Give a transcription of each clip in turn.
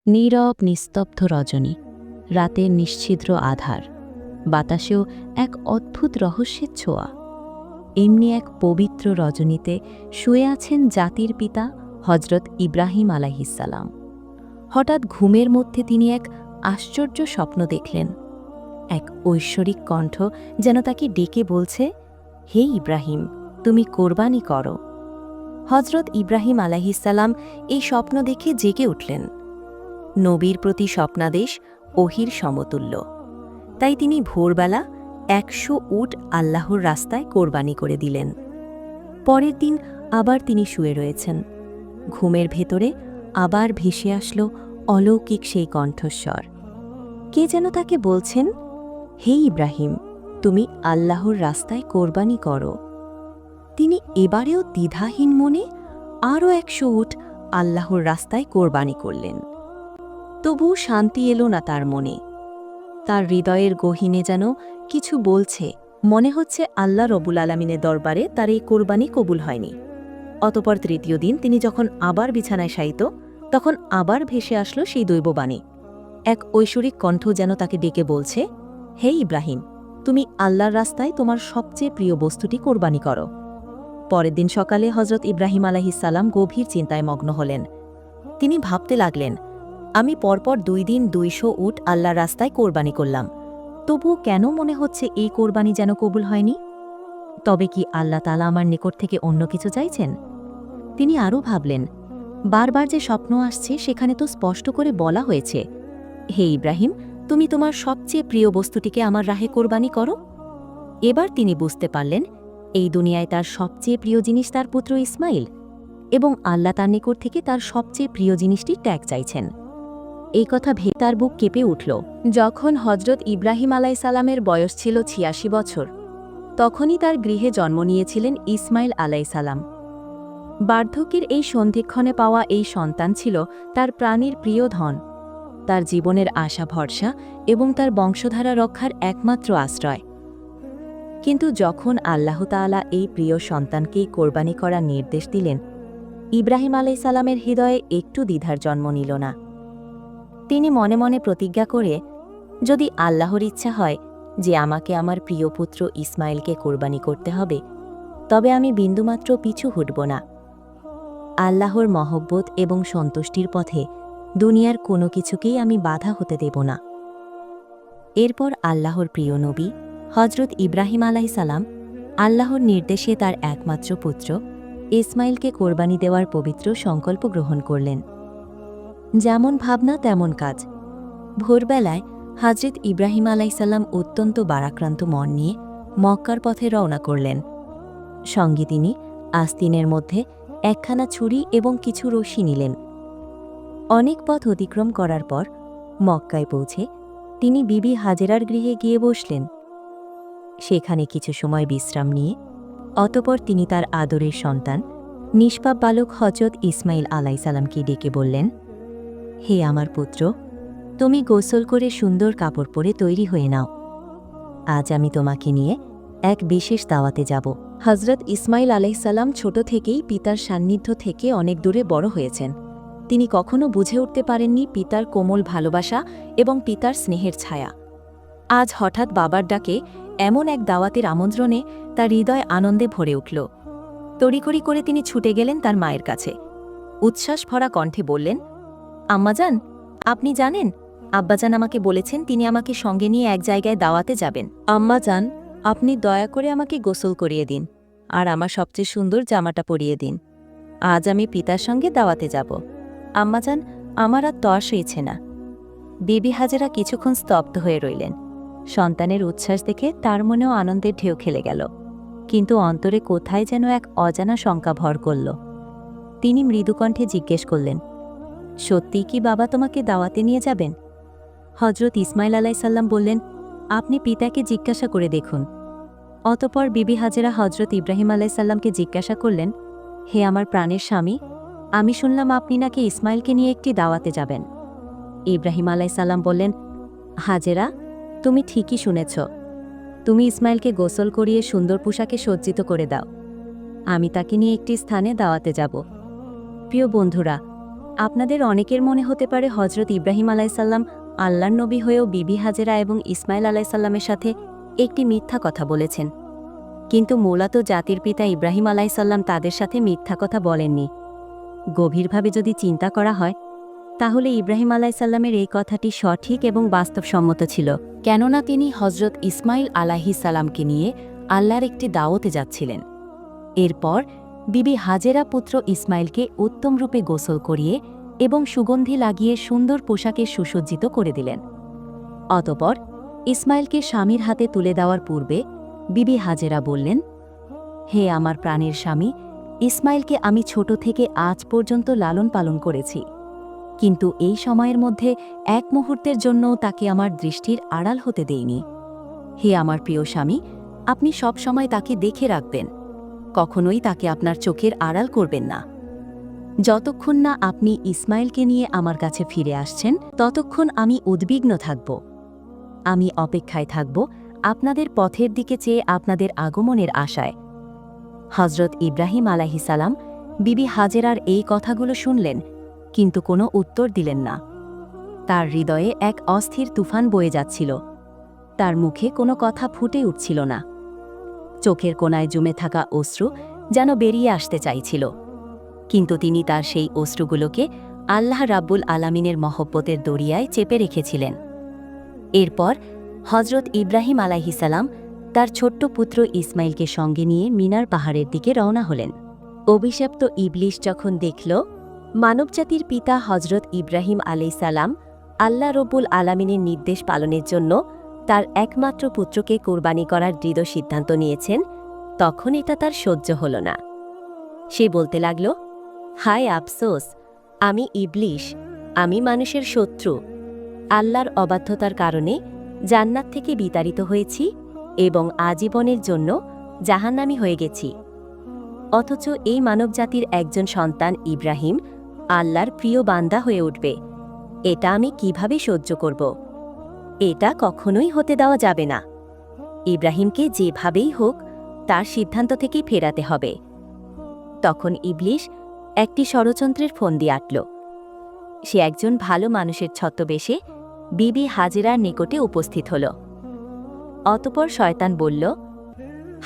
নীরব নিস্তব্ধ রজনী, রাতের নিশ্ছিদ্র আধার, বাতাসেও এক অদ্ভুত রহস্যের ছোঁয়া। এমনি এক পবিত্র রজনীতে শুয়ে আছেন জাতির পিতা হজরত ইব্রাহিম আলাইহিসসালাম। হঠাৎ ঘুমের মধ্যে তিনি এক আশ্চর্য স্বপ্ন দেখলেন। এক ঐশ্বরিক কণ্ঠ যেন তাকে ডেকে বলছে, হে ইব্রাহিম, তুমি কোরবানি করো। হজরত ইব্রাহিম আলাইহিসসালাম এই স্বপ্ন দেখে জেগে উঠলেন। নবীর প্রতি স্বপ্নাদেশ ওহির সমতুল্য। তাই তিনি ভোরবেলা ১০০ উট আল্লাহর রাস্তায় কোরবানি করে দিলেন। পরের দিন আবার তিনি শুয়ে রয়েছেন। ঘুমের ভেতরে আবার ভেসে আসলো অলৌকিক সেই কণ্ঠস্বর। কে যেন তাকে বলছেন, হে ইব্রাহিম, তুমি আল্লাহর রাস্তায় কোরবানি করো। তিনি এবারেও দ্বিধাহীন মনে আরও ১০০ উট আল্লাহর রাস্তায় কোরবানি করলেন। তবু শান্তি এলো না তার মনে। তার হৃদয়ের গহীনে যেন কিছু বলছে, মনে হচ্ছে আল্লাহ রব্বুল আলামিনের দরবারে তার এই কোরবানি কবুল হয়নি। অতপর তৃতীয় দিন তিনি যখন আবার বিছানায় শায়িত, তখন আবার ভেসে আসলো সেই দৈববাণী। এক ঐশ্বরিক কণ্ঠ যেন তাকে ডেকে বলছে, হে ইব্রাহিম, তুমি আল্লাহর রাস্তায় তোমার সবচেয়ে প্রিয় বস্তুটি কোরবানি করো। পরের দিন সকালে হজরত ইব্রাহিম আলাইহিসসালাম গভীর চিন্তায় মগ্ন হলেন। তিনি ভাবতে লাগলেন, আমি পরপর ২ দিন ২০০ উট আল্লাহর রাস্তায় কোরবানি করলাম, তবুও কেন মনে হচ্ছে এই কোরবানি যেন কবুল হয়নি? তবে কি আল্লাহ তাআলা আমার নিকট থেকে অন্য কিছু চাইছেন? তিনি আরও ভাবলেন, বারবার যে স্বপ্ন আসছে সেখানে তো স্পষ্ট করে বলা হয়েছে, হে ইব্রাহিম, তুমি তোমার সবচেয়ে প্রিয় বস্তুটিকে আমার রাহে কোরবানি করো। এবার তিনি বুঝতে পারলেন, এই দুনিয়ায় তার সবচেয়ে প্রিয় জিনিস তার পুত্র ইসমাইল, এবং আল্লাহ তার নিকট থেকে তার সবচেয়ে প্রিয় জিনিসটি ত্যাগ চাইছেন। এই কথা ভেবে তার বুক কেঁপে উঠল। যখন হজরত ইব্রাহিম আলাইসালামের বয়স ছিল ৮৬ বছর, তখনই তার গৃহে জন্ম নিয়েছিলেন ইসমাইল আলাইসালাম। বার্ধক্যের এই সন্ধিক্ষণে পাওয়া এই সন্তান ছিল তার প্রাণীর প্রিয় ধন, তার জীবনের আশা ভরসা এবং তার বংশধারা রক্ষার একমাত্র আশ্রয়। কিন্তু যখন আল্লাহ তাআলা এই প্রিয় সন্তানকেই কোরবানি করার নির্দেশ দিলেন, ইব্রাহিম আলাইসালামের হৃদয়ে একটু দ্বিধার জন্ম নিল না। তিনি মনে মনে প্রতিজ্ঞা করে, যদি আল্লাহর ইচ্ছা হয় যে আমাকে আমার প্রিয় পুত্র ইসমাইলকে কোরবানি করতে হবে, তবে আমি বিন্দুমাত্র পিছু হটব না। আল্লাহর মহব্বত এবং সন্তুষ্টির পথে দুনিয়ার কোনো কিছুকেই আমি বাধা হতে দেব না। এরপর আল্লাহর প্রিয় নবী হজরত ইব্রাহিম আলাইসালাম আল্লাহর নির্দেশে তার একমাত্র পুত্র ইসমাইলকে কোরবানি দেওয়ার পবিত্র সংকল্প গ্রহণ করলেন। যেমন ভাবনা তেমন কাজ। ভোরবেলায় হজরত ইব্রাহিম আলাইসাল্লাম অত্যন্ত বারাক্রান্ত মন নিয়ে মক্কার পথে রওনা করলেন। সঙ্গে তিনি আস্তিনের মধ্যে একখানা ছুরি এবং কিছু রশি নিলেন। অনেক পথ অতিক্রম করার পর মক্কায় পৌঁছে তিনি বিবি হাজেরার গৃহে গিয়ে বসলেন। সেখানে কিছু সময় বিশ্রাম নিয়ে অতপর তিনি তার আদরের সন্তান নিষ্পাপ বালক হজরত ইসমাইল আলাইসাল্লামকে ডেকে বললেন, হে আমার পুত্র, তুমি গোসল করে সুন্দর কাপড় পরে তৈরি হয়ে নাও। আজ আমি তোমাকে নিয়ে এক বিশেষ দাওয়াতে যাব। হজরত ইসমাইল আলাইসাল্লাম ছোট থেকেই পিতার সান্নিধ্য থেকে অনেক দূরে বড় হয়েছেন। তিনি কখনো বুঝে উঠতে পারেননি পিতার কোমল ভালোবাসা এবং পিতার স্নেহের ছায়া। আজ হঠাৎ বাবার ডাকে এমন এক দাওয়াতের আমন্ত্রণে তার হৃদয় আনন্দে ভরে উঠল। তড়িঘড়ি করে তিনি ছুটে গেলেন তার মায়ের কাছে। উচ্ছ্বাস ভরা কণ্ঠে বললেন, আম্মাজান, আপনি জানেন, আব্বাজান আমাকে বলেছেন তিনি আমাকে সঙ্গে নিয়ে এক জায়গায় দাওয়াতে যাবেন। আম্মাজান, আপনি দয়া করে আমাকে গোসল করিয়ে দিন আর আমার সবচেয়ে সুন্দর জামাটা পরিয়ে দিন। আজ আমি পিতার সঙ্গে দাওয়াতে যাব। আম্মাজান, আমার আর তর সইছে না। বিবি হাজেরা কিছুক্ষণ স্তব্ধ হয়ে রইলেন। সন্তানের উচ্ছ্বাস দেখে তার মনেও আনন্দের ঢেউ খেলে গেল, কিন্তু অন্তরে কোথায় যেন এক অজানা শঙ্কা ভর করল। তিনি মৃদুকণ্ঠে জিজ্ঞেস করলেন, সত্যি কি বাবা তোমাকে দাওয়াতে নিয়ে যাবেন? হজরত ইসমাইল আলাইসাল্লাম বললেন, আপনি পিতাকে জিজ্ঞাসা করে দেখুন। অতপর বিবি হাজেরা হজরত ইব্রাহিম আলাইসাল্লামকে জিজ্ঞাসা করলেন, হে আমার প্রাণের স্বামী, আমি শুনলাম আপনি নাকি ইসমাইলকে নিয়ে একটি দাওয়াতে যাবেন। ইব্রাহিম আলাইসাল্লাম বললেন, হাজেরা, তুমি ঠিকই শুনেছ। তুমি ইসমাইলকে গোসল করিয়ে সুন্দর পোশাকে সজ্জিত করে দাও। আমি তাকে নিয়ে একটি স্থানে দাওয়াতে যাব। প্রিয় বন্ধুরা, আপনাদের অনেকের মনে হতে পারে হজরত ইব্রাহিম আলাইসাল্লাম আল্লাহর নবী হয়েও বিবি হাজেরা এবং ইসমাইল আলাইসাল্লামের সাথে একটি মিথ্যা কথা বলেছেন, কিন্তু মূলত জাতির পিতা ইব্রাহিম আলাইসাল্লাম তাদের সাথে মিথ্যা কথা বলেননি। গভীরভাবে যদি চিন্তা করা হয় তাহলে ইব্রাহিম আলাইসাল্লামের এই কথাটি সঠিক এবং বাস্তবসম্মত ছিল, কেননা তিনি হজরত ইসমাইল আলাইহিসাল্লামকে নিয়ে আল্লাহর একটি দাওয়াতে যাচ্ছিলেন। এরপর বিবি হাজেরা পুত্র ইসমাইলকে উত্তম রূপে গোসল করিয়ে এবং সুগন্ধি লাগিয়ে সুন্দর পোশাকে সুসজ্জিত করে দিলেন। অতঃপর ইসমাইলকে স্বামীর হাতে তুলে দেওয়ার পূর্বে বিবি হাজেরা বললেন, হে আমার প্রাণের স্বামী, ইসমাইলকে আমি ছোট থেকে আজ পর্যন্ত লালন পালন করেছি, কিন্তু এই সময়ের মধ্যে এক মুহূর্তের জন্যও তাকে আমার দৃষ্টির আড়াল হতে দেইনি। হে আমার প্রিয় স্বামী, আপনি সব সময় তাকে দেখে রাখবেন, কখনোই তাকে আপনার চোখের আড়াল করবেন না। যতক্ষণ না আপনি ইসমাইলকে নিয়ে আমার কাছে ফিরে আসছেন ততক্ষণ আমি উদ্বিগ্ন থাকব। আমি অপেক্ষায় থাকব আপনাদের পথের দিকে চেয়ে আপনাদের আগমনের আশায়। হজরত ইব্রাহিম আলাইহিসাল্লাম বিবি হাজেরার এই কথাগুলো শুনলেন, কিন্তু কোনো উত্তর দিলেন না। তার হৃদয়ে এক অস্থির তুফান বয়ে যাচ্ছিল, তার মুখে কোনো কথা ফুটে উঠছিল না। চোখের কোণায় জমে থাকা অশ্রু যেন বেরিয়ে আসতে চাইছিল, কিন্তু তিনি তার সেই অশ্রুগুলোকে আল্লাহ রাব্বুল আলামিনের মহব্বতের দরিয়ায় চেপে রেখেছিলেন। এরপর হজরত ইব্রাহিম আলাইহিসাল্লাম তার ছোট্ট পুত্র ইসমাইলকে সঙ্গে নিয়ে মিনার পাহাড়ের দিকে রওনা হলেন। অভিশপ্ত ইবলিশ যখন দেখল মানবজাতির পিতা হজরত ইব্রাহিম আলাইসাল্লাম আল্লাহ রব্বুল আলামিনের নির্দেশ পালনের জন্য তার একমাত্র পুত্রকে কোরবানি করার দৃঢ় সিদ্ধান্ত নিয়েছেন, তখন এটা তার সহ্য হল না। সে বলতে লাগল, হায় আফসোস, আমি ইবলিশ, আমি মানুষের শত্রু। আল্লাহর অবাধ্যতার কারণে জান্নাত থেকে বিতাড়িত হয়েছি এবং আজীবনের জন্য জাহান্নামী হয়ে গেছি। অথচ এই মানবজাতির একজন সন্তান ইব্রাহিম আল্লাহর প্রিয় বান্দা হয়ে উঠবে, এটা আমি কিভাবে সহ্য করব? এটা কখনোই হতে দেওয়া যাবে না। ইব্রাহিমকে যেভাবেই হোক তার সিদ্ধান্ত থেকেই ফেরাতে হবে। তখন ইবলিশ একটি ষড়যন্ত্রের ফন্দি আঁটল। সে একজন ভালো মানুষের ছদ্মবেশে বিবি হাজেরার নিকটে উপস্থিত হল। অতঃপর শয়তান বলল,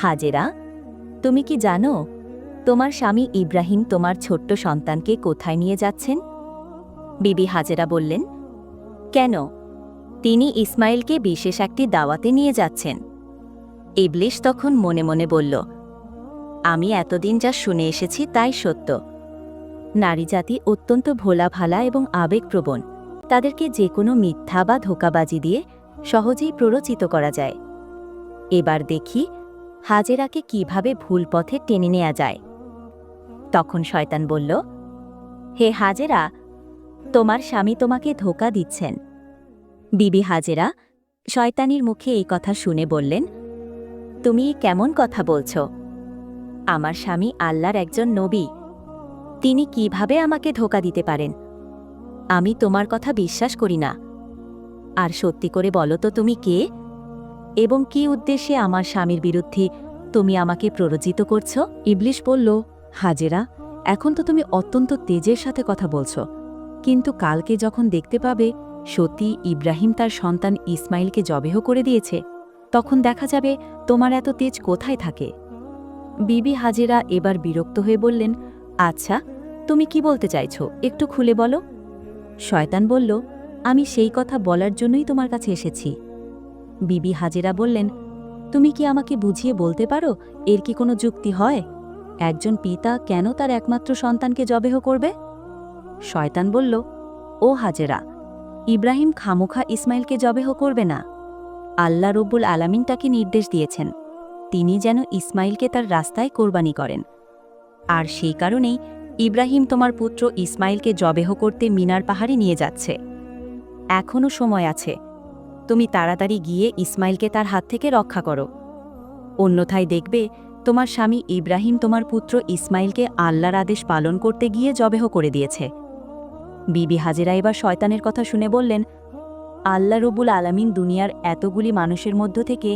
হাজেরা, তুমি কি জানো তোমার স্বামী ইব্রাহিম তোমার ছোট্ট সন্তানকে কোথায় নিয়ে যাচ্ছেন? বিবি হাজেরা বললেন, কেন? তিনি ইসমাইলকে বিশেষ একটি দাওয়াতে নিয়ে যাচ্ছেন। ইবলিশ তখন মনে মনে বলল, আমি এতদিন যা শুনে এসেছি তাই সত্য। নারী জাতি অত্যন্ত ভোলা ভালা এবং আবেগপ্রবণ, তাদেরকে যে কোনো মিথ্যা বা ধোঁকাবাজি দিয়ে সহজেই প্ররোচিত করা যায়। এবার দেখি হাজেরাকে কিভাবে ভুল পথে টেনে নেওয়া যায়। তখন শয়তান বলল, হে হাজেরা, তোমার স্বামী তোমাকে ধোঁকা দিচ্ছেন। বিবি হাজেরা শয়তানির মুখে এই কথা শুনে বললেন, তুমি কেমন কথা বলছ? আমার স্বামী আল্লাহর একজন নবী, তিনি কিভাবে আমাকে ধোঁকা দিতে পারেন? আমি তোমার কথা বিশ্বাস করি না। আর সত্যি করে বলো তো তুমি কে, এবং কি উদ্দেশ্যে আমার স্বামীর বিরুদ্ধে তুমি আমাকে প্ররোচিত করছ? ইবলিশ বলল, হাজেরা, এখন তো তুমি অত্যন্ত তেজের সাথে কথা বলছ, কিন্তু কালকে যখন দেখতে পাবে সত্যি ইব্রাহিম তার সন্তান ইসমাইলকে জবেহ করে দিয়েছে, তখন দেখা যাবে তোমার এত তেজ কোথায় থাকে। বিবি হাজেরা এবার বিরক্ত হয়ে বললেন, আচ্ছা, তুমি কি বলতে চাইছ, একটু খুলে বলো। শয়তান বলল, আমি সেই কথা বলার জন্যই তোমার কাছে এসেছি। বিবি হাজেরা বললেন, তুমি কি আমাকে বুঝিয়ে বলতে পারো এর কি কোনো যুক্তি হয়? একজন পিতা কেন তার একমাত্র সন্তানকে জবেহ করবে? শয়তান বলল, ও হাজেরা, ইব্রাহিম খামোখা ইসমাইলকে জবেহ করবে না। আল্লাহ রব্বুল আলামিন তাকে নির্দেশ দিয়েছেন তিনি যেন ইসমাইলকে তার রাস্তায় কোরবানি করেন, আর সেই কারণেই ইব্রাহিম তোমার পুত্র ইসমাইলকে জবেহ করতে মিনার পাহাড়ে নিয়ে যাচ্ছে। এখনও সময় আছে, তুমি তাড়াতাড়ি গিয়ে ইসমাইলকে তার হাত থেকে রক্ষা করো, অন্যথায় দেখবে তোমার স্বামী ইব্রাহিম তোমার পুত্র ইসমাইলকে আল্লাহর আদেশ পালন করতে গিয়ে জবেহ করে দিয়েছে। বিবি হাজেরা এবার শয়তানের কথা শুনে বললেন, আল্লাহ রব্বুল আলামিন দুনিয়ার এতগুলি মানুষের মধ্য থেকে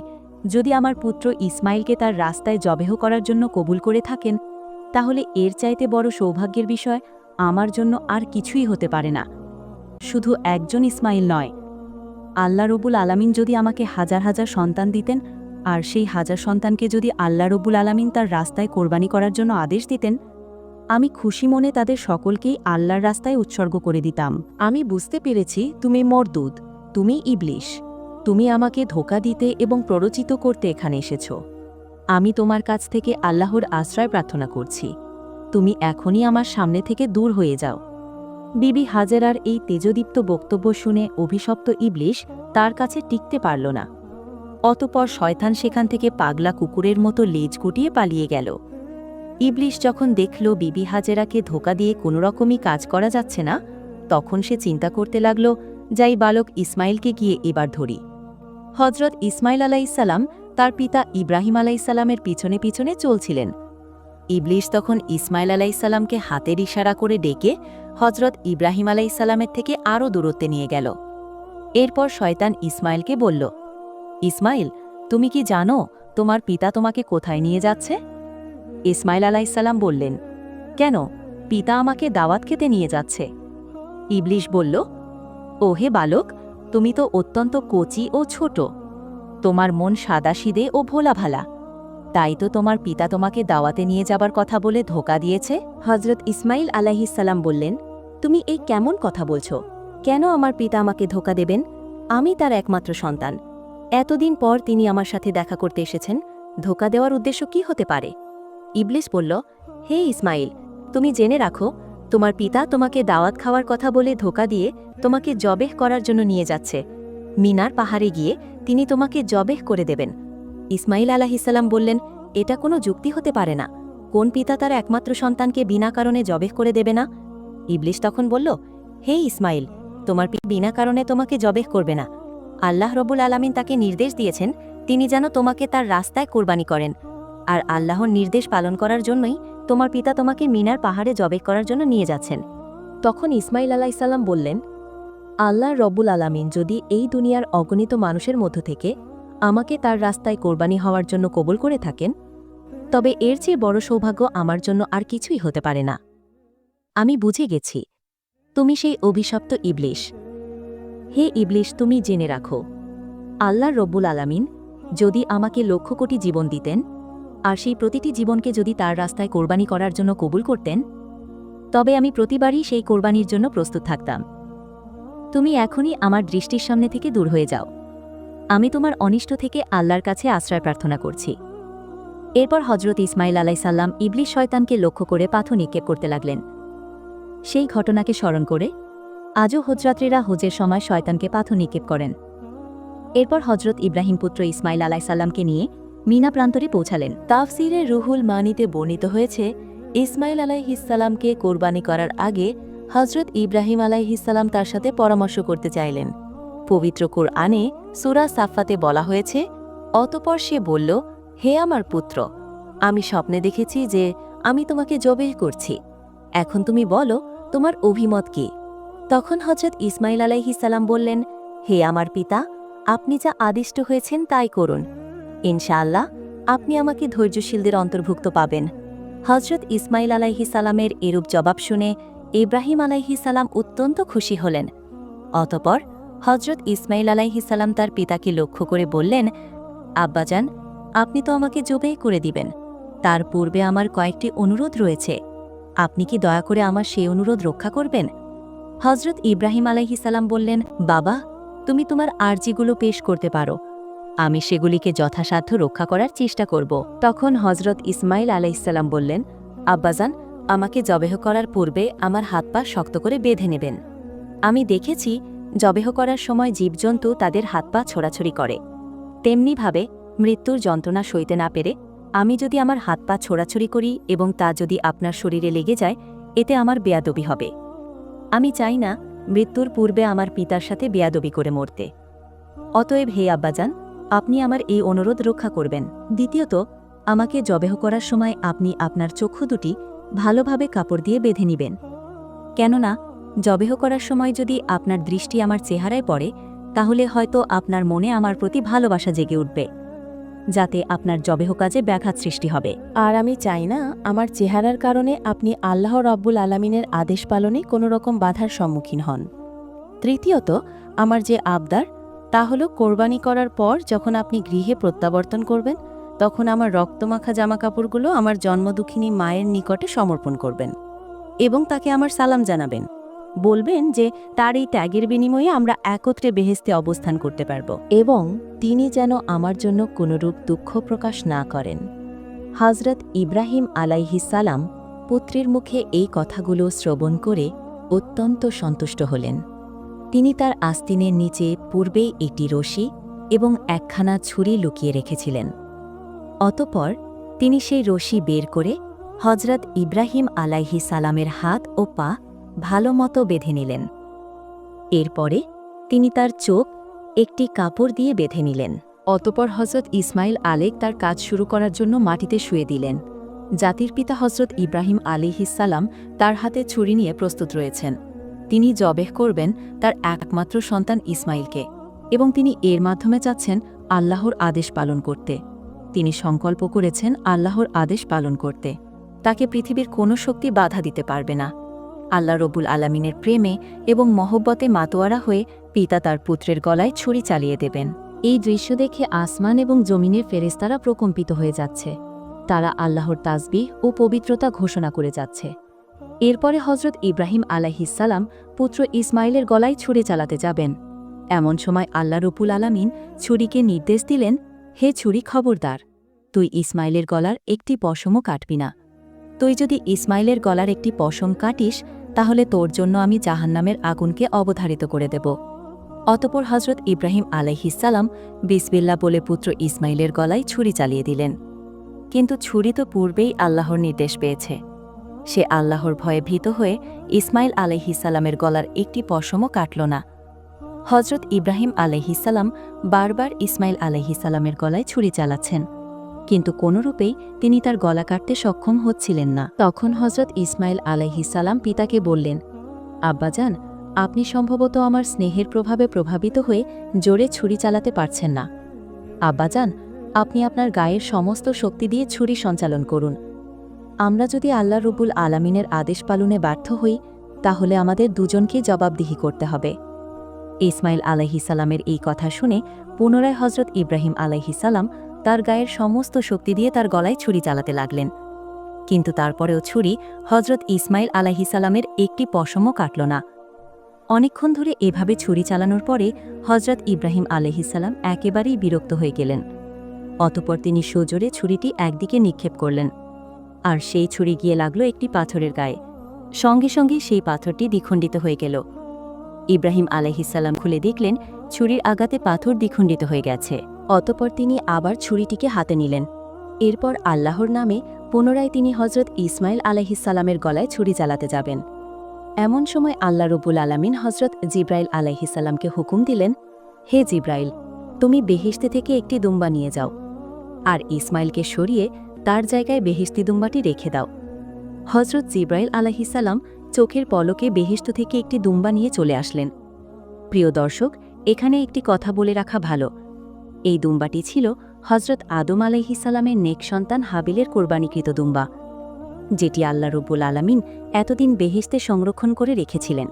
যদি আমার পুত্র ইসমাইলকে তার রাস্তায় জবেহ করার জন্য কবুল করে থাকেন, তাহলে এর চাইতে বড় সৌভাগ্যের বিষয় আমার জন্য আর কিছুই হতে পারে না। শুধু একজন ইসমাইল নয়, আল্লাহ রব্বুল আলামিন যদি আমাকে হাজার হাজার সন্তান দিতেন, আর সেই হাজার সন্তানকে যদি আল্লাহ রব্বুল আলামিন তার রাস্তায় কোরবানি করার জন্য আদেশ দিতেন, আমি খুশি মনে তাদের সকলকেই আল্লাহর রাস্তায় উৎসর্গ করে দিতাম। আমি বুঝতে পেরেছি তুমি মরদুদ, তুমি ইবলিশ। তুমি আমাকে ধোঁকা দিতে এবং প্ররোচিত করতে এখানে এসেছ। আমি তোমার কাছ থেকে আল্লাহর আশ্রয় প্রার্থনা করছি। তুমি এখনই আমার সামনে থেকে দূর হয়ে যাও। বিবি হাজেরার এই তেজদীপ্ত বক্তব্য শুনে অভিশপ্ত ইবলিশ তার কাছে টিকতে পারল না। অতঃপর শয়তান সেখান থেকে পাগলা কুকুরের মতো লেজ গুটিয়ে পালিয়ে গেল। ইবলিশ যখন দেখল বিবি হাজেরাকে ধোঁকা দিয়ে কোনোরকমই কাজ করা যাচ্ছে না, তখন সে চিন্তা করতে লাগল, যাই বালক ইসমাইলকে গিয়ে এবার ধরি। হজরত ইসমাইল আলাইসাল্লাম তার পিতা ইব্রাহিম আলাইসাল্লামের পিছনে পিছনে চলছিলেন। ইবলিশ তখন ইসমাইল আলাইসাল্লামকে হাতের ইশারা করে ডেকে হজরত ইব্রাহিম আলাইসাল্লামের থেকে আরও দূরত্বে নিয়ে গেল। এরপর শয়তান ইসমাইলকে বলল, ইসমাইল, তুমি কি জানো তোমার পিতা তোমাকে কোথায় নিয়ে যাচ্ছে? ইসমাইল আলাইসাল্লাম বললেন, কেন, পিতা আমাকে দাওয়াত খেতে নিয়ে যাচ্ছে। ইবলিশ বলল, ওহে বালক, তুমি তো অত্যন্ত কচি ও ছোট। তোমার মন সাদাসিদে ও ভোলাভালা, তাই তো তোমার পিতা তোমাকে দাওয়াতে নিয়ে যাবার কথা বলে ধোঁকা দিয়েছে। হজরত ইসমাইল আলাইহিসসালাম বললেন, তুমি এই কেমন কথা বলছো? কেন আমার পিতা আমাকে ধোঁকা দেবেন? আমি তার একমাত্র সন্তান। এতদিন পর তিনি আমার সাথে দেখা করতে এসেছেন, ধোঁকা দেওয়ার উদ্দেশ্য কি হতে পারে? ইবলিশ বলল, হে ইসমাইল, তুমি জেনে রাখো, তোমার পিতা তোমাকে দাওয়াত খাওয়ার কথা বলে ধোঁকা দিয়ে তোমাকে জবেহ করার জন্য নিয়ে যাচ্ছে। মিনার পাহাড়ে গিয়ে তিনি তোমাকে জবেহ করে দেবেন। ইসমাইল আলাইহিসসালাম বললেন, এটা কোনো যুক্তি হতে পারে না। কোন পিতা তার একমাত্র সন্তানকে বিনা কারণে জবেহ করে দেবে না? ইবলিশ তখন বলল, হে ইসমাইল, তোমার পিতা বিনা কারণে তোমাকে জবেহ করবে না। আল্লাহ রব্বুল আলামিন তাকে নির্দেশ দিয়েছেন তিনি যেন তোমাকে তার রাস্তায় কোরবানি করেন, আর আল্লাহর নির্দেশ পালন করার জন্যই তোমার পিতা তোমাকে মিনার পাহাড়ে জবেহ করার জন্য নিয়ে যাচ্ছেন। তখন ইসমাইল আলাইসাল্লাম বললেন, আল্লাহ রব্বুল আলামিন যদি এই দুনিয়ার অগণিত মানুষের মধ্য থেকে আমাকে তার রাস্তায় কোরবানি হওয়ার জন্য কবুল করে থাকেন, তবে এর চেয়ে বড় সৌভাগ্য আমার জন্য আর কিছুই হতে পারে না। আমি বুঝে গেছি, তুমি সেই অভিশপ্ত ইবলিশ। হে ইবলিশ, তুমি জেনে রাখো, আল্লাহ রব্বুল আলামিন যদি আমাকে লক্ষ কোটি জীবন দিতেন, আর সেই প্রতিটি জীবনকে যদি তার রাস্তায় কোরবানি করার জন্য কবুল করতেন, তবে আমি প্রতিবারই সেই কোরবানির জন্য প্রস্তুত থাকতাম। তুমি এখনই আমার দৃষ্টির সামনে থেকে দূর হয়ে যাও। আমি তোমার অনিষ্ট থেকে আল্লাহর কাছে আশ্রয় প্রার্থনা করছি। এরপর হজরত ইসমাইল আলাইসাল্লাম ইবলিশ শয়তানকে লক্ষ্য করে পাথর নিক্ষেপ করতে লাগলেন। সেই ঘটনাকে স্মরণ করে আজও হজরাত্রীরা হজের সময় শয়তানকে পাথর নিক্ষেপ করেন। এরপর হজরত ইব্রাহিম পুত্র ইসমাইল আলাইসাল্লামকে নিয়ে মিনা প্রান্তরে পৌঁছালেন। তাফসিরে রুহুল মানিতে বর্ণিত হয়েছে, ইসমাইল আলাইহিসসালামকে কোরবানি করার আগে হজরত ইব্রাহিম আলাইহিসসালাম তার সাথে পরামর্শ করতে চাইলেন। পবিত্র কোরআনে সূরা সাফফাতে বলা হয়েছে, অতঃপর সে বলল, হে আমার পুত্র, আমি স্বপ্নে দেখেছি যে আমি তোমাকে জবেহ করছি। এখন তুমি বলো তোমার অভিমত কি? তখন হজরত ইসমাইল আলাইহিসসালাম বললেন, হে আমার পিতা, আপনি যা আদিষ্ট হয়েছেন তাই করুন। ইনশাআল্লাহ আপনি আমাকে ধৈর্যশীলদের অন্তর্ভুক্ত পাবেন। হজরত ইসমাইল আলাইহিসসালামের এরূপ জবাব শুনে ইব্রাহিম আলাইহিসসালাম অত্যন্ত খুশি হলেন। অতঃপর হজরত ইসমাইল আলাইহিসসালাম তার পিতাকে লক্ষ্য করে বললেন, আব্বাজান, আপনি তো আমাকে জবেহ করে দিবেন, তার পূর্বে আমার কয়েকটি অনুরোধ রয়েছে। আপনি কি দয়া করে আমার সেই অনুরোধ রক্ষা করবেন? হজরত ইব্রাহিম আলাইহিসসালাম বললেন, বাবা, তুমি তোমার আরজিগুলো পেশ করতে পারো, আমি সেগুলিকে যথাসাধ্য রক্ষা করার চেষ্টা করব। তখন হজরত ইসমাইল আলাইহিসসালাম বললেন, আব্বাজান, আমাকে জবেহ করার পূর্বে আমার হাত পা শক্ত করে বেঁধে নেবেন। আমি দেখেছি জবেহ করার সময় জীবজন্তু তাদের হাত পা ছোড়াছড়ি করে, তেমনিভাবে মৃত্যুর যন্ত্রণা সইতে না পেরে আমি যদি আমার হাত পা ছোড়াছড়ি করি এবং তা যদি আপনার শরীরে লেগে যায়, এতে আমার বেয়াদবি হবে। আমি চাই না মৃত্যুর পূর্বে আমার পিতার সাথে বেয়াদবি করে মরতে। অতএব হে আব্বাজান, আপনি আমার এই অনুরোধ রক্ষা করবেন। দ্বিতীয়ত, আমাকে জবেহ করার সময় আপনি আপনার চক্ষু দুটি ভালোভাবে কাপড় দিয়ে বেঁধে নিবেন, কেননা জবেহ করার সময় যদি আপনার দৃষ্টি আমার চেহারায় পড়ে, তাহলে হয়তো আপনার মনে আমার প্রতি ভালোবাসা জেগে উঠবে। যাতে আপনার জবেহ কাজে ব্যাঘাত সৃষ্টি হবে। আর আমি চাই না আমার চেহারার কারণে আপনি আল্লাহ রাব্বুল আলামিনের আদেশ পালনে কোনো রকম বাধার সম্মুখীন হন। তৃতীয়ত, আমার যে আবদার তা হলো কোরবানি করার পর যখন আপনি গৃহে প্রত্যাবর্তন করবেন, তখন আমার রক্তমাখা জামাকাপড়গুলো আমার জন্মদুঃখিনী মায়ের নিকটে সমর্পণ করবেন এবং তাকে আমার সালাম জানাবেন। বলবেন যে তার এই ত্যাগের বিনিময়ে আমরা একত্রে বেহেশতে অবস্থান করতে পারব এবং তিনি যেন আমার জন্য কোনরূপ দুঃখ প্রকাশ না করেন। হযরত ইব্রাহিম আলাইহিস সালাম পুত্রের মুখে এই কথাগুলো শ্রবণ করে অত্যন্ত সন্তুষ্ট হলেন। তিনি তার আস্তিনের নিচে পূর্বেই একটি রশি এবং একখানা ছুরি লুকিয়ে রেখেছিলেন। অতঃপর তিনি সেই রশি বের করে হযরত ইব্রাহিম আলাইহিস সালামের হাত ও পা ভালোমতো বেঁধে নিলেন। এরপরে তিনি তার চোখ একটি কাপড় দিয়ে বেঁধে নিলেন। অতঃপর হযরত ইসমাইল আলাইহিস তার কাজ শুরু করার জন্য মাটিতে শুয়ে দিলেন। জাতির পিতা হযরত ইব্রাহিম আলাইহিস সালাম তার হাতে ছুরি নিয়ে প্রস্তুত রয়েছেন। তিনি জবেহ করবেন তার একমাত্র সন্তান ইসমাইলকে এবং তিনি এর মাধ্যমে চাচ্ছেন আল্লাহর আদেশ পালন করতে। তিনি সংকল্প করেছেন আল্লাহর আদেশ পালন করতে। তাকে পৃথিবীর কোনো শক্তি বাধা দিতে পারবে না। আল্লাহ রব্বুল আলামিনের প্রেমে এবং মহব্বতে মাতোয়ারা হয়ে পিতা তার পুত্রের গলায় ছুরি চালিয়ে দেবেন। এই দৃশ্য দেখে আসমান এবং জমিনের ফেরেশতারা প্রকম্পিত হয়ে যাচ্ছে। তারা আল্লাহর তাসবিহ ও পবিত্রতা ঘোষণা করে যাচ্ছে। এরপরে হযরত ইব্রাহিম আলাইহিস সালাম পুত্র ইসমাইলের গলায় ছুরি চালাতে যাবেন। এমন সময় আল্লাহ রব্বুল আলামিন ছুরিকে নির্দেশ দিলেন, হে ছুরি, খবরদার, তুই ইসমাইলের গলার একটি পশমও কাটবি না। তুই যদি ইসমাইলের গলার একটি পশম কাটিস তাহলে তোর জন্য আমি জাহান্নামের আগুনকে অবধারিত করে দেব। অতঃপর হযরত ইব্রাহিম আলাইহিস সালাম বিসমিল্লাহ বলে পুত্র ইসমাইলের গলায় ছুরি চালিয়ে দিলেন। কিন্তু ছুরি তো পূর্বেই আল্লাহর নির্দেশ পেয়েছে। সে আল্লাহর ভয়ে ভীত হয়ে ইসমাইল আলাইহিস সালামের গলার একটি পশমও কাটল না। হযরত ইব্রাহিম আলাইহিস সালাম বারবার ইসমাইল আলাইহিস সালামের গলায় ছুরি চালাচ্ছেন, কিন্তু কোনরূপেই তিনি তার গলা কাটতে সক্ষম হচ্ছিলেন না। তখন হযরত ইসমাইল আলাইহিস সালাম পিতাকে বললেন, আব্বাজান, আপনি সম্ভবত আমার স্নেহের প্রভাবে প্রভাবিত হয়ে জোরে ছুরি চালাতে পারছেন না। আব্বাজান, আপনি আপনার গায়ের সমস্ত শক্তি দিয়ে ছুরি সঞ্চালন করুন। আমরা যদি আল্লাহ রব্বুল আলামিনের আদেশ পালনে ব্যর্থ হই তাহলে আমাদের দুজনকেই জবাবদিহি করতে হবে। ইসমাইল আলাইহিস সালামের এই কথা শুনে পুনরায় হযরত ইব্রাহিম আলাইহিস সালাম তার গায়ের সমস্ত শক্তি দিয়ে তার গলায় ছুরি চালাতে লাগলেন। কিন্তু তারপরেও ছুরি হযরত ইসমাইল আলাইহিস সালামের একটি পশমও কাটল না। অনেকক্ষণ ধরে এভাবে ছুরি চালানোর পরে হযরত ইব্রাহিম আলাইহিস সালাম একেবারেই বিরক্ত হয়ে গেলেন। অতঃপর তিনি সজোরে ছুরিটি একদিকে নিক্ষেপ করলেন, আর সেই ছুরি গিয়ে লাগল একটি পাথরের গায়ে। সঙ্গে সঙ্গে সেই পাথরটি দ্বিখণ্ডিত হয়ে গেল। ইব্রাহিম আলাইহিস সালাম খুলে দেখলেন ছুরির আঘাতে পাথর দ্বিখণ্ডিত হয়ে গেছে। অতঃপর তিনি আবার ছুরিটিকে হাতে নিলেন। এরপর আল্লাহর নামে পুনরায় তিনি হযরত ইসমাইল আলাইহিস সালামের গলায় ছুরি চালাতে যাবেন। এমন সময় আল্লাহ রব্বুল আলামিন হযরত জিব্রাইল আলাইহিস সালামকে হুকুম দিলেন, হে জিব্রাইল, তুমি বেহেশতে থেকে একটি দুম্বা নিয়ে যাও, আর ইসমাইলকে সরিয়ে তার জায়গায় বেহেশতি দুম্বাটি রেখে দাও। হযরত জিব্রাইল আলাইহিস সালাম চোখের পলকে বেহেশত থেকে একটি দুম্বা নিয়ে চলে আসলেন। প্রিয় দর্শক, এখানে একটি কথা বলে রাখা ভালো। এই দুম্বাটি ছিল হযরত আদম আলাইহিস সালামের নেক সন্তান হাবিলের কোরবানিকৃত দুম্বা, যেটি আল্লাহ রব্বুল আলামিন এতদিন বেহেশতে সংরক্ষণ করে রেখেছিলেন।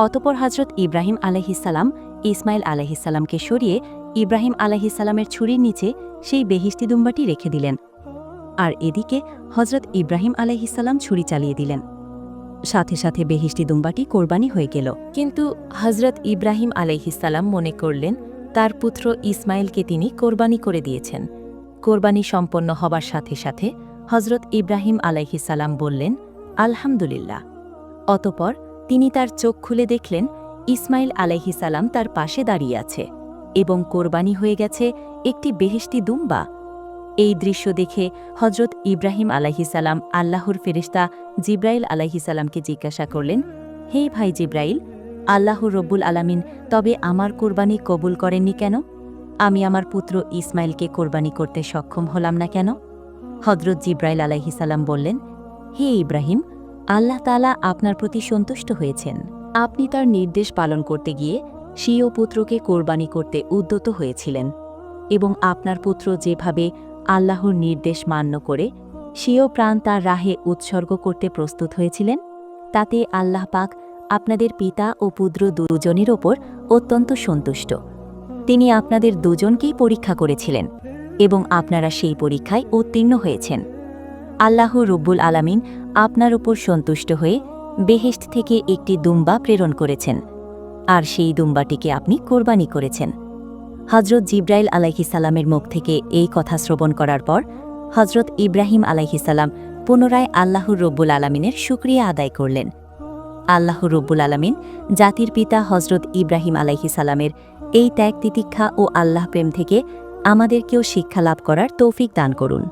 অতঃপর হযরত ইব্রাহিম আলাইহিস সালাম ইসমাইল আলাইহিস সালামকে সরিয়ে ইব্রাহিম আলাইহিস সালামের ছুরির নিচে সেই বেহেশতি দুম্বাটি রেখে দিলেন, আর এদিকে হযরত ইব্রাহিম আলাইহিস সালাম ছুরি চালিয়ে দিলেন। সাথে সাথে বেহেশতি দুম্বাটি কোরবানি হয়ে গেল। কিন্তু হযরত ইব্রাহিম আলাইহিস সালাম মনে করলেন তার পুত্র ইসমাইলকে তিনি কোরবানি করে দিয়েছেন। কোরবানি সম্পন্ন হবার সাথে সাথে হযরত ইব্রাহিম আলাইহিস সালাম বললেন, আলহামদুলিল্লাহ। অতঃপর তিনি তার চোখ খুলে দেখলেন ইসমাইল আলাইহিস সালাম তার পাশে দাঁড়িয়ে আছে এবং কোরবানি হয়ে গেছে একটি বেহেশতি দুম্বা। এই দৃশ্য দেখে হযরত ইব্রাহিম আলাইহিস সালাম আল্লাহর ফেরেশতা জিব্রাইল আলাইহিস সালামকে জিজ্ঞাসা করলেন, হে ভাই জিব্রাইল, আল্লাহ রব্বুল আলামিন তবে আমার কোরবানি কবুল করেননি কেন? আমি আমার পুত্র ইসমাইলকে কোরবানি করতে সক্ষম হলাম না কেন? হযরত জিব্রাইল আলাইহিস সালাম বললেন, হে ইব্রাহিম, আল্লাহ তাআলা আপনার প্রতি সন্তুষ্ট হয়েছেন। আপনি তার নির্দেশ পালন করতে গিয়ে স্বীয় পুত্রকে কোরবানি করতে উদ্যত হয়েছিলেন। এবং আপনার পুত্র যেভাবে আল্লাহর নির্দেশ মান্য করে স্বীয় প্রাণ তার রাহে উৎসর্গ করতে প্রস্তুত হয়েছিলেন, তাতে আল্লাহ পাক আপনাদের পিতা ও পুত্র দুজনের ওপর অত্যন্ত সন্তুষ্ট। তিনি আপনাদের দুজনকেই পরীক্ষা করেছিলেন এবং আপনারা সেই পরীক্ষায় উত্তীর্ণ হয়েছেন। আল্লাহ রব্বুল আলামিন আপনার উপর সন্তুষ্ট হয়ে বেহেশত থেকে একটি দুম্বা প্রেরণ করেছেন, আর সেই দুম্বাটিকে আপনি কোরবানি করেছেন। হজরত জিব্রাইল আলাইহিসাল্লামের মুখ থেকে এই কথা শ্রবণ করার পর হজরত ইব্রাহিম আলাইহিসাল্লাম পুনরায় আল্লাহর রব্বুল আলামিনের শুকরিয়া আদায় করলেন। আল্লাহ রব্বুল আলামিন জাতির পিতা হজরত ইব্রাহিম আলাইহিসাল্লামের এই ত্যাগ তিতিক্ষা ও আল্লাহ প্রেম থেকে আমাদেরকেও শিক্ষা লাভ করার তৌফিক দান করুন।